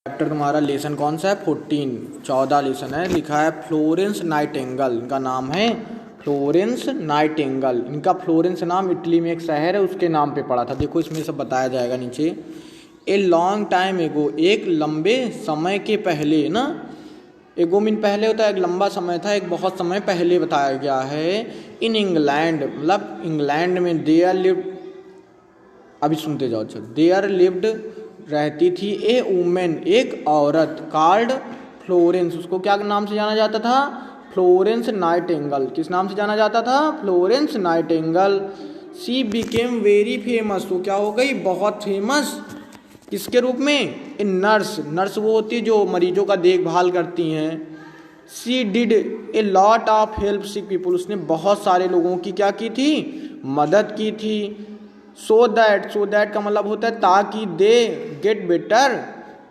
Chapter तुम्हारा lesson कौन सा है 14 14 लेसन है। लिखा है फ्लोरेंस नाइटिंगेल, इनका नाम है फ्लोरेंस नाइटिंगेल। इनका फ्लोरेंस नाम इटली में एक शहर है उसके नाम पे पड़ा था। देखो इसमें सब बताया जाएगा नीचे। ए लॉन्ग टाइम एगो, एक लंबे समय के पहले ना, एगो मीन पहले होता है, एक लंबा समय था, एक बहुत समय पहले बताया गया है। इन इंग्लैंड मतलब इंग्लैंड में देयर लिव्ड, अभी सुनते जाओ, अच्छा देयर लिव्ड रहती थी ए वुमेन, एक औरत, कॉल्ड फ्लोरेंस, उसको क्या नाम से जाना जाता था? Florence Nightingale. किस नाम से जाना जाता था? Florence Nightingale. She became very famous, तो क्या हो गई? बहुत फेमस। किसके रूप में? ए नर्स, नर्स वो होती है जो मरीजों का देखभाल करती हैं। She did a lot of help sick people, उसने बहुत सारे लोगों की क्या की थी? मदद की थी। सो दैट का मतलब होता है ताकि दे गेट बेटर,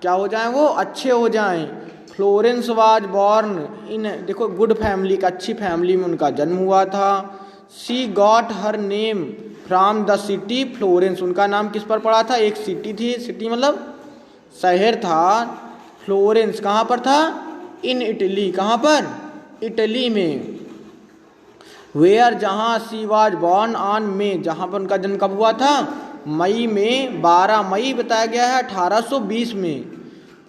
क्या हो जाए? वो अच्छे हो जाएं। फ्लोरेंस वाज बॉर्न इन, देखो गुड फैमिली का, अच्छी फैमिली में उनका जन्म हुआ था। She got her name from the city Florence, उनका नाम किस पर पड़ा था? एक सिटी थी, सिटी मतलब शहर था। फ्लोरेंस कहाँ पर था? इन इटली, कहाँ पर? इटली में। वेयर, जहाँ सी वाज बॉर्न ऑन में, जहाँ पर उनका जन्म कब हुआ था? मई में, 12 मई बताया गया है 1820 में।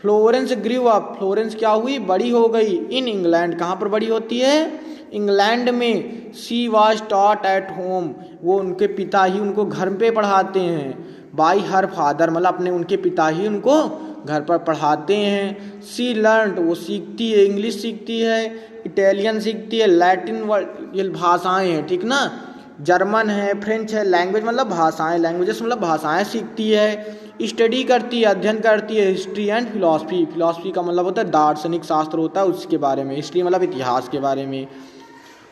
फ्लोरेंस ग्रीव अप, फ्लोरेंस क्या हुई? बड़ी हो गई। इन इंग्लैंड, कहाँ पर बड़ी होती है? इंग्लैंड में। She was taught at home, वो उनके पिता ही उनको घर पे पढ़ाते हैं। बाई हर फादर, मतलब अपने उनके पिता ही उनको घर पर पढ़ाते हैं। शी लर्नड, वो सीखती है, इंग्लिश सीखती है, इटालियन सीखती है, लैटिन, ये भाषाएं हैं, ठीक ना, जर्मन है, फ्रेंच है, लैंग्वेज मतलब भाषाएं, लैंग्वेजेस मतलब भाषाएं सीखती है। स्टडी करती है, अध्ययन करती है। हिस्ट्री एंड फिलॉसफी, फिलॉसफी का मतलब होता है दार्शनिक शास्त्र होता है उसके बारे में, हिस्ट्री मतलब इतिहास के बारे में।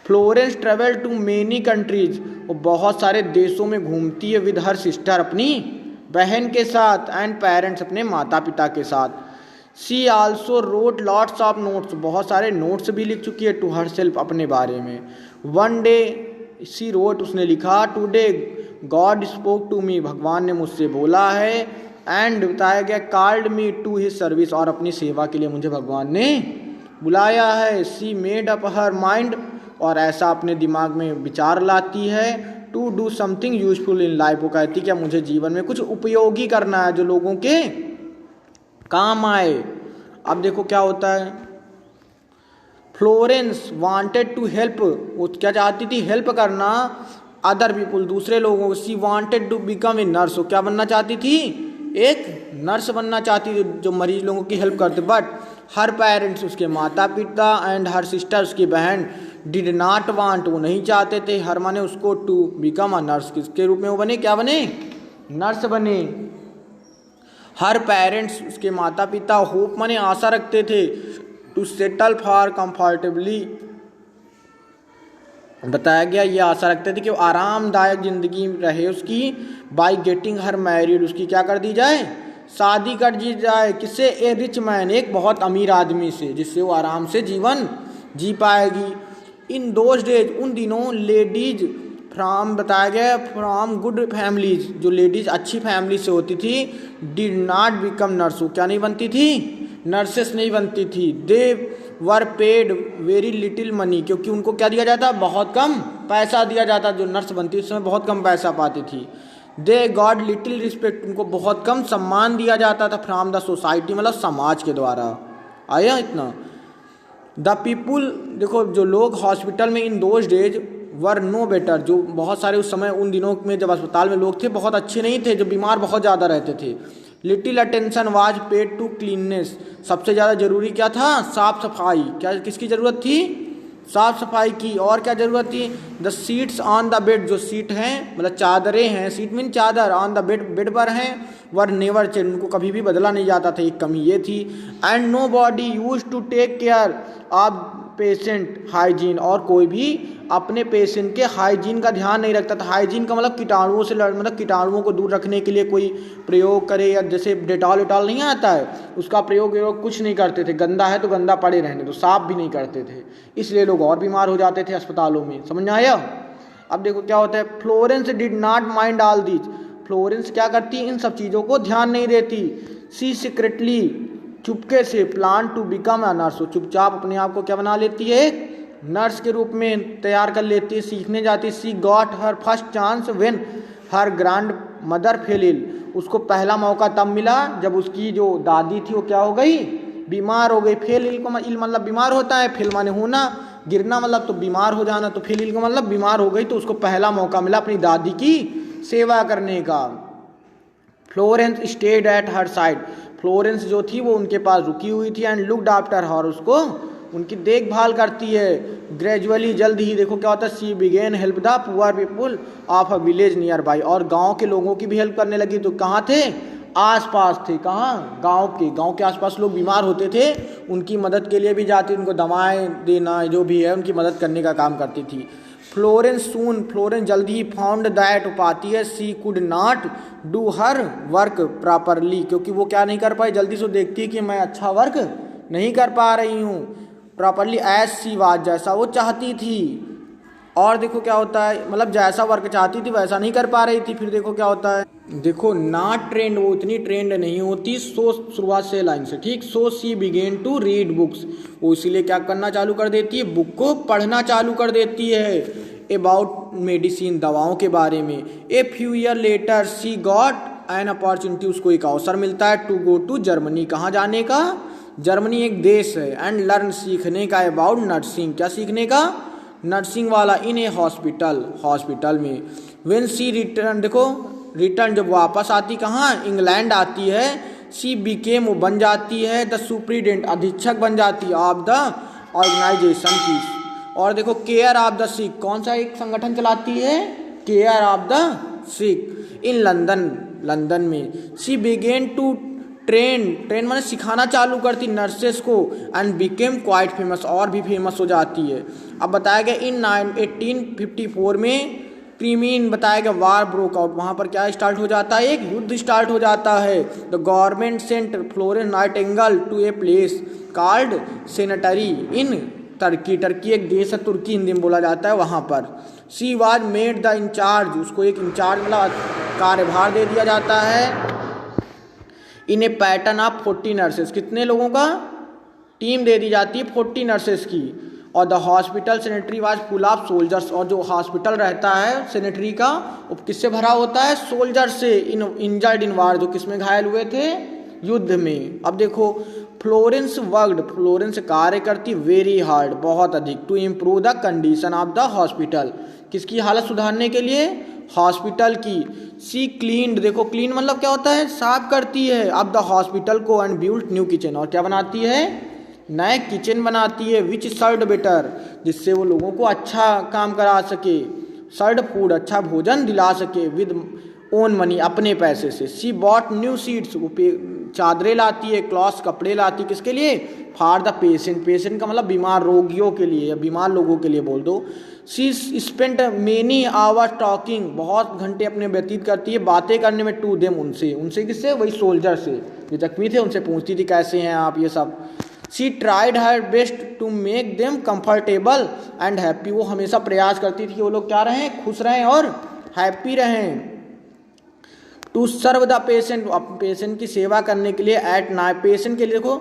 Florence travel to many countries, वो बहुत सारे देशों में घूमती है विद हर सिस्टर, अपनी बहन के साथ, एंड पेरेंट्स, अपने माता पिता के साथ। She also wrote lots of notes, बहुत सारे नोट्स भी लिख चुकी है टू हर सेल्फ, अपने बारे में। वन डे शी रोट, उसने लिखा, today god spoke to me, भगवान ने मुझसे बोला है। एंड बताया गया called me to his service, और अपनी सेवा के लिए मुझे भगवान ने बुलाया है। She made up her mind, और ऐसा अपने दिमाग में विचार लाती है, to do something useful in life, वो कहती क्या मुझे जीवन में कुछ उपयोगी करना है जो लोगों के काम आए। अब देखो क्या होता है, फ्लोरेंस वांटेड टू हेल्प, वो क्या चाहती थी? हेल्प करना अदर पीपुल, दूसरे लोगों को। She wanted to become a nurse, वो क्या बनना चाहती थी? एक नर्स बनना चाहती थी जो मरीज लोगों की हेल्प करते। बट हर पेरेंट्स, उसके माता पिता, एंड हर सिस्टर, उसकी बहन, डिड नॉट वांट, वो नहीं चाहते थे, हर माने उसको, टू बिकम अ नर्स, किसके रूप में वो बने? क्या बने? नर्स बने। हर पेरेंट्स, उसके माता पिता, होप माने आशा रखते थे, टू सेटल फॉर कंफर्टेबली, बताया गया ये आशा रखते थे कि वो आरामदायक जिंदगी रहे उसकी। बाई गेटिंग हर मैरिड, उसकी क्या कर दी जाए? शादी कर दी जाए। किससे? ए रिच मैन, एक बहुत अमीर आदमी से, जिससे वो आराम से जीवन जी पाएगी। इन दोज डेज, उन दिनों, लेडीज फ्राम, बताया गया फ्राम गुड फैमिलीज, जो लेडीज अच्छी फैमिली से होती थी, डिड नॉट बिकम नर्स, वो क्या नहीं बनती थी? नर्सेस नहीं बनती थी। They were paid very little money, क्योंकि उनको क्या दिया जाता? बहुत कम पैसा दिया जाता। जो नर्स बनती उस समय बहुत कम पैसा पाती थी। दे गॉड लिटिल रिस्पेक्ट, उनको बहुत कम सम्मान दिया जाता था फ्रॉम द सोसाइटी, मतलब समाज के द्वारा। आया इतना? द पीपुल, देखो जो लोग हॉस्पिटल में in those days were no better, जो बहुत सारे उस समय उन दिनों में जब अस्पताल में लोग थे बहुत अच्छे नहीं थे, जो बीमार बहुत ज़्यादा रहते थे। Little attention was paid to cleanness, सबसे ज़्यादा जरूरी क्या था? साफ सफाई। क्या किसकी ज़रूरत थी? साफ सफाई की। और क्या ज़रूरत थी? The seats on the bed, जो सीट हैं मतलब चादरें हैं, सीट मीन चादर, ऑन द बेड, बेड पर हैं, वर नेवर चेंज, उनको कभी भी बदला नहीं जाता था, एक कमी ये थी। And nobody use to take care of patient hygiene, और कोई भी अपने पेशेंट के हाइजीन का ध्यान नहीं रखता था। हाइजीन का मतलब कीटाणुओं से मतलब कीटाणुओं को दूर रखने के लिए कोई प्रयोग करे, या जैसे डेटॉल वेटॉल नहीं आता है उसका प्रयोग कुछ नहीं करते थे। गंदा है तो गंदा पड़े रहने दो, साफ भी नहीं करते थे, इसलिए लोग और बीमार हो जाते थे अस्पतालों में। समझ में आया? अब देखो क्या होता है, Florence did not mind all these, Florence क्या करती? इन सब चीज़ों को ध्यान नहीं देती। सी सीक्रेटली चुपके से plan to become a nurse, चुपचाप अपने आप को क्या बना लेती है, एक नर्स के रूप में तैयार कर लेती है, सीखने जाती है। She got her first chance when her grandmother fell ill, उसको पहला मौका तब मिला जब उसकी जो दादी थी वो क्या हो गई, बीमार हो गई। फेल इल को इल मतलब बीमार होता है, फेल माने होना, गिरना मतलब तो बीमार हो जाना, तो फेल इल का मतलब बीमार हो गई, तो उसको पहला मौका मिला अपनी दादी की सेवा करने का। Florence stayed at her side, Florence जो थी वो उनके पास रुकी हुई थी। एंड लुक्ड आफ्टर हर, उसको उनकी देखभाल करती है। ग्रेजुअली, जल्द ही देखो क्या होता है, she began help the poor people of a village nearby, और गांव के लोगों की भी हेल्प करने लगी। तो कहाँ थे, आसपास थे, कहाँ, गांव के आसपास लोग बीमार होते थे, उनकी मदद के लिए भी जाती, उनको दवाएं देना जो भी है उनकी मदद करने का काम करती थी। फ्लोरेंस जल्दी ही फाउंड दैट, पाती है she could not do her work properly, क्योंकि वो क्या नहीं कर पाई, जल्दी से देखती है कि मैं अच्छा वर्क नहीं कर पा रही हूँ प्रॉपरली, एज सी वाज, जैसा वो चाहती थी। और देखो क्या होता है, मतलब जैसा वर्क चाहती थी वैसा नहीं कर पा रही थी। फिर देखो क्या होता है, देखो नॉट ट्रेंड, वो इतनी ट्रेंड नहीं होती। सो शुरुआत से लाइन से, ठीक, सो सी बिगेन टू रीड बुक्स, वो इसीलिए क्या करना चालू कर देती है, बुक को पढ़ना चालू कर देती है, अबाउट मेडिसिन, दवाओं के बारे में। A few year later she got an opportunity, उसको एक अवसर मिलता है टू गो टू जर्मनी, कहाँ जाने का, जर्मनी एक देश है। एंड लर्न, सीखने का, अबाउट नर्सिंग, क्या सीखने का, नर्सिंग वाला, इन ए हॉस्पिटल में। व्हेन सी रिटर्न, देखो रिटर्न जब वापस आती, कहाँ, इंग्लैंड आती है। सी बिकेम, वो बन जाती है द सुप्रीडेंट, अधीक्षक बन जाती है ऑफ द ऑर्गेनाइजेशन की। और देखो केयर ऑफ द सिक, कौन सा एक संगठन चलाती है, care of the sick in London में। सी बिगेन टू ट्रेन माने सिखाना चालू करती नर्सेस को, एंड बिकेम क्वाइट फेमस, और भी फेमस हो जाती है। अब बताया गया इन 1854 में क्रीमीन, बताया गया वार ब्रोक आउट, वहाँ पर क्या स्टार्ट हो जाता है, एक युद्ध स्टार्ट हो जाता है। The government sent Florence Nightingale to a place called sanitary in Turkey एक देश है, तुर्की हिंदी में बोला जाता है, वहाँ पर। She was made the incharge, उसको एक इंचार्ज मतलब कार्यभार दे दिया जाता है। In a pattern of 40 nurses, कितने लोगों का टीम दे दी जाती है, 40 नर्सेस की। और the hospital sanitary was full of soldiers, और जो हॉस्पिटल रहता है सेनेटरी का वो किससे भरा होता है, सोल्जर से, इन इंजर्ड इन वार, जो किसमें घायल हुए थे, युद्ध में। अब देखो फ्लोरेंस कार्य करती वेरी हार्ड, बहुत अधिक, to improve the condition of the hospital, किसकी हालत सुधारने के लिए, हॉस्पिटल की। सी क्लीन्ड, देखो क्लीन मतलब क्या होता है, साफ करती है, अब द हॉस्पिटल को, एंड बिल्ट न्यू किचन, और क्या बनाती है, नए किचन बनाती है, विच सर्व्ड बेटर, जिससे वो लोगों को अच्छा काम करा सके, सर्व्ड फूड, अच्छा भोजन दिला सके, विद ओन मनी, अपने पैसे से। सी बॉट न्यू सीट्स, वो चादरें लाती है, क्लॉथ्स, कपड़े लाती, किसके लिए, फॉर द पेशेंट का मतलब बीमार रोगियों के लिए या बीमार लोगों के लिए बोल दो। सी स्पेंट मेनी आवर टॉकिंग, बहुत घंटे अपने व्यतीत करती है बातें करने में, टू देम, उनसे किससे, वही सोल्जर से, जो जख्मी थे उनसे पूछती थी कैसे हैं आप, ये सब। She tried her best to make them comfortable and happy, वो हमेशा प्रयास करती थी कि वो लोग क्या रहें, खुश रहें और हैप्पी रहें। To serve the patient, patient की सेवा करने के लिए, एट नाइट, पेशेंट के लिए देखो,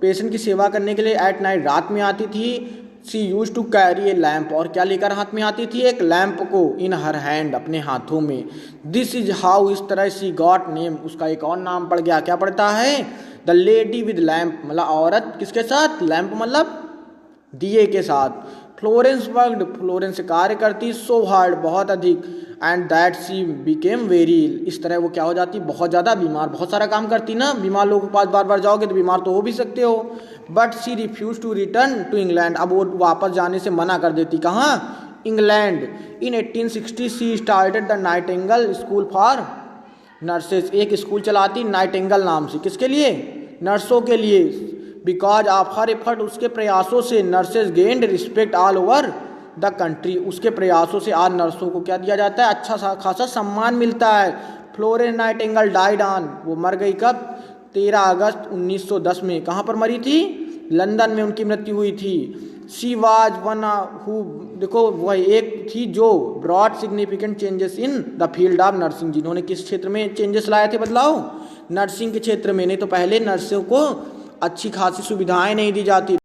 पेशेंट की सेवा करने के लिए एट नाइट, रात में आती थी। She used to carry a lamp, और क्या लेकर हाथ में आती थी, एक लैम्प को, इन हर हैंड, अपने हाथों में। दिस इज हाउ, इस तरह सी गॉट नेम, उसका एक और नाम पड़ गया, क्या पड़ता है, द लेडी विद लैम्प, मतलब औरत किसके साथ, लैम्प मतलब दिए के साथ। फ्लोरेंस कार्य करती सो हार्ड, बहुत अधिक, and that she became very ill, इस तरह वो क्या हो जाती, बहुत ज़्यादा बीमार, बहुत सारा काम करती ना, बीमार लोगों के पास बार बार जाओगे तो बीमार तो हो भी सकते हो। But she refuse to return to England, अब वो वापस जाने से मना कर देती, कहाँ, England. In 1860 she started the Nightingale school for nurses, एक स्कूल चलाती नाइटिंगेल नाम से, किसके लिए, नर्सों के लिए। बिकॉज ऑफ हर एफर्ट, उसके प्रयासों से, nurses gained respect all over the country, उसके प्रयासों से आज नर्सों को क्या दिया जाता है, अच्छा खासा सम्मान मिलता है। फ्लोरेंस नाइटिंगेल डाइड ऑन, वो मर गई कब, 13 अगस्त 1910 में, कहाँ पर मरी थी, लंदन में उनकी मृत्यु हुई थी। शी वाज वन हु, देखो वह एक थी जो broad significant changes in the field of nursing, जिन्होंने किस क्षेत्र में चेंजेस लाए थे, बदलाव, नर्सिंग के क्षेत्र में। नहीं तो पहले नर्सों को अच्छी खासी सुविधाएं नहीं दी जाती।